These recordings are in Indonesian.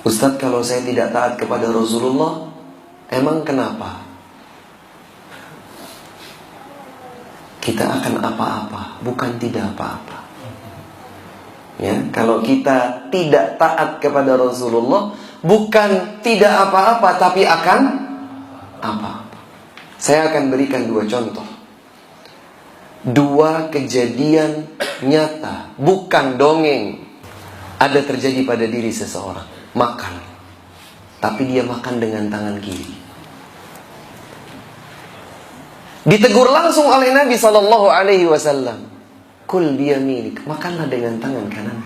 Ustadz, kalau saya tidak taat kepada Rasulullah, emang kenapa? Kita akan apa-apa, bukan tidak apa-apa. Ya, kalau kita tidak taat kepada Rasulullah, bukan tidak apa-apa, tapi akan apa-apa. Saya akan berikan 2 contoh. 2 kejadian nyata, bukan dongeng, ada terjadi pada diri seseorang. Makan, tapi dia makan dengan tangan kiri. Ditegur langsung oleh Nabi SAW. Kul biyaminik, makanlah dengan tangan kanan.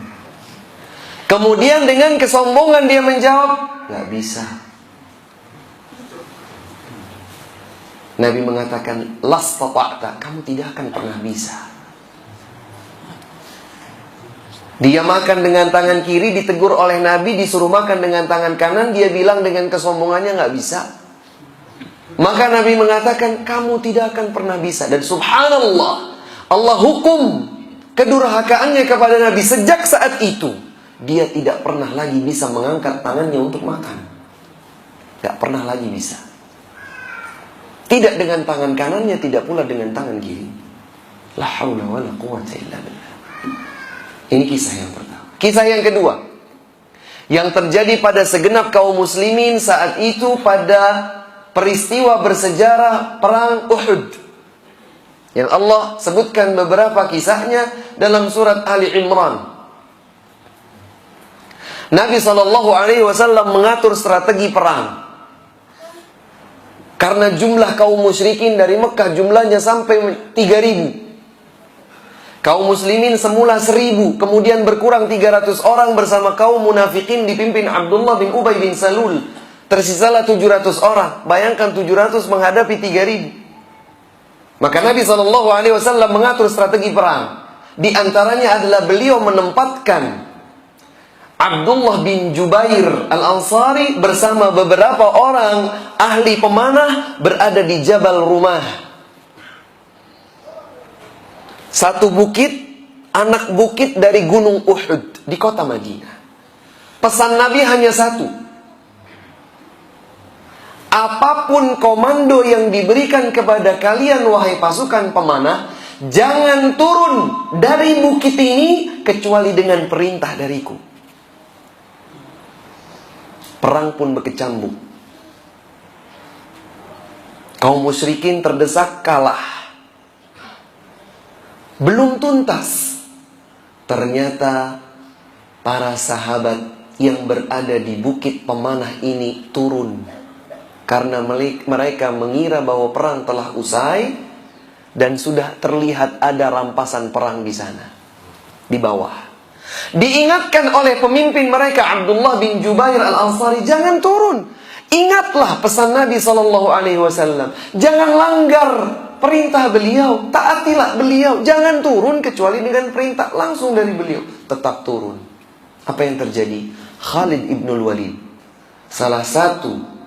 Kemudian dengan kesombongan dia menjawab, gak bisa. Nabi mengatakan, lastata'ta, kamu tidak akan pernah bisa. Dia makan dengan tangan kiri, ditegur oleh Nabi, disuruh makan dengan tangan kanan, dia bilang dengan kesombongannya gak bisa. Maka Nabi mengatakan, kamu tidak akan pernah bisa. Dan subhanallah, Allah hukum kedurhakaannya kepada Nabi. Sejak saat itu, dia tidak pernah lagi bisa mengangkat tangannya untuk makan. Gak pernah lagi bisa. Tidak dengan tangan kanannya, tidak pula dengan tangan kiri. La haula wa la quwwata illa billah. Ini kisah yang pertama. Kisah yang kedua, yang terjadi pada segenap kaum muslimin saat itu pada peristiwa bersejarah perang Uhud, yang Allah sebutkan beberapa kisahnya dalam surat Ali Imran. Nabi SAW mengatur strategi perang. Karena jumlah kaum musyrikin dari Mekah jumlahnya sampai 3.000. Kaum muslimin semula 1.000, kemudian berkurang 300 orang bersama kaum munafikin dipimpin Abdullah bin Ubay bin Salul. Tersisalah 700 orang. Bayangkan 700 menghadapi 3.000. Maka Nabi SAW mengatur strategi perang. Di antaranya adalah beliau menempatkan Abdullah bin Jubair Al-Ansari bersama beberapa orang ahli pemanah berada di Jabal Rumah. Satu bukit, anak bukit dari gunung Uhud di kota Madinah. Pesan Nabi hanya satu. Apapun komando yang diberikan kepada kalian wahai pasukan pemanah, jangan turun dari bukit ini kecuali dengan perintah dariku. Perang pun berkecamuk. Kaum musyrikin terdesak kalah. Belum tuntas, ternyata para sahabat yang berada di bukit pemanah ini turun. Karena mereka mengira bahwa perang telah usai dan sudah terlihat ada rampasan perang di sana, di bawah. Diingatkan oleh pemimpin mereka Abdullah bin Jubair Al-Ansari, jangan turun. Ingatlah pesan Nabi SAW. Jangan langgar perintah beliau, taatilah beliau. Jangan turun kecuali dengan perintah langsung dari beliau. Tetap turun. Apa yang terjadi? Khalid ibnul Walid, salah satu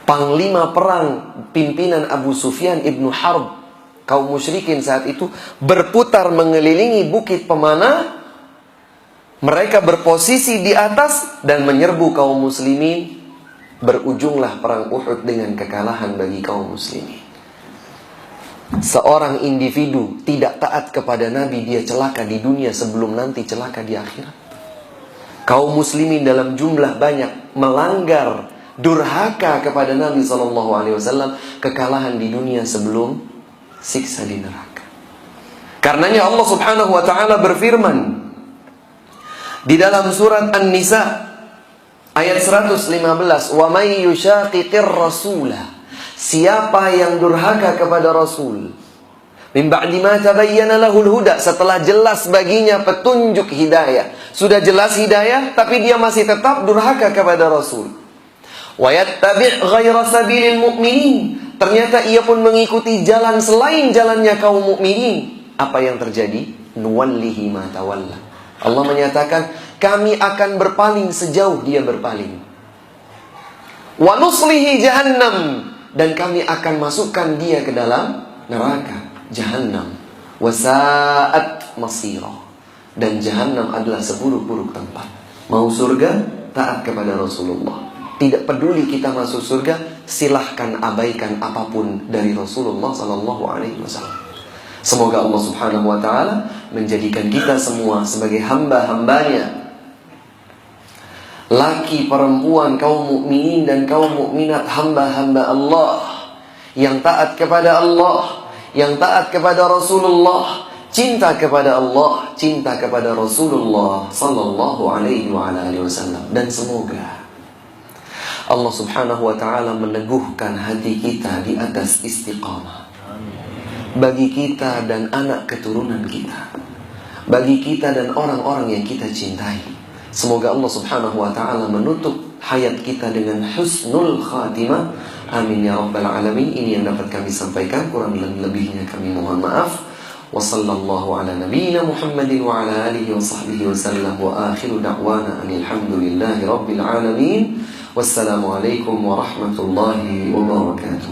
panglima perang pimpinan Abu Sufyan ibnu Harb, kaum musyrikin saat itu, berputar mengelilingi bukit pemanah. Mereka berposisi di atas dan menyerbu kaum muslimin. Berujunglah perang Uhud dengan kekalahan bagi kaum muslimin. Seorang individu tidak taat kepada Nabi, dia celaka di dunia sebelum nanti celaka di akhirat. Kaum muslimin dalam jumlah banyak melanggar, durhaka kepada Nabi SAW, kekalahan di dunia sebelum siksa di neraka. Karenanya Allah Subhanahu wa taala berfirman di dalam surat An-Nisa ayat 115, "Wa may yushaqiqir rasulah." Siapa yang durhaka kepada Rasul, min ba'di ma tabayyana lahul huda, setelah jelas baginya petunjuk hidayah. Sudah jelas hidayah, tapi dia masih tetap durhaka kepada Rasul. Wa yattabi' ghaira sabilil mu'minin. Ternyata ia pun mengikuti jalan selain jalannya kaum mukminin. Apa yang terjadi? Nuwallihi ma tawalla. Allah menyatakan, kami akan berpaling sejauh dia berpaling. Wa nuslihi jahannam. Dan kami akan masukkan dia ke dalam neraka Jahannam. Wa sa'at masira. Dan Jahannam adalah seburuk-buruk tempat. Mau surga, taat kepada Rasulullah. Tidak peduli kita masuk surga, silahkan abaikan apapun dari Rasulullah SAW. Semoga Allah Subhanahu wa Ta'ala menjadikan kita semua sebagai hamba-hambanya, laki, perempuan, kaum mukminin dan kaum mukminat, hamba-hamba Allah yang taat kepada Allah, yang taat kepada Rasulullah, cinta kepada Allah, cinta kepada Rasulullah sallallahu alaihi wasallam. Dan semoga Allah Subhanahu wa Ta'ala meneguhkan hati kita di atas istiqamah, bagi kita dan anak keturunan kita, bagi kita dan orang-orang yang kita cintai. Semoga Allah Subhanahu wa Ta'ala menutup hayat kita dengan husnul khatimah. Amin ya rabbal alamin. Ini yang dapat kami sampaikan, kurang lebihnya kami mohon maaf. Wa sallallahu ala nabiyyina Muhammadin wa ala alihi wa sahbihi wa sallam. Wa akhiru da'wana alhamdulillahi rabbil alamin. Wassalamualaikum warahmatullahi wabarakatuh.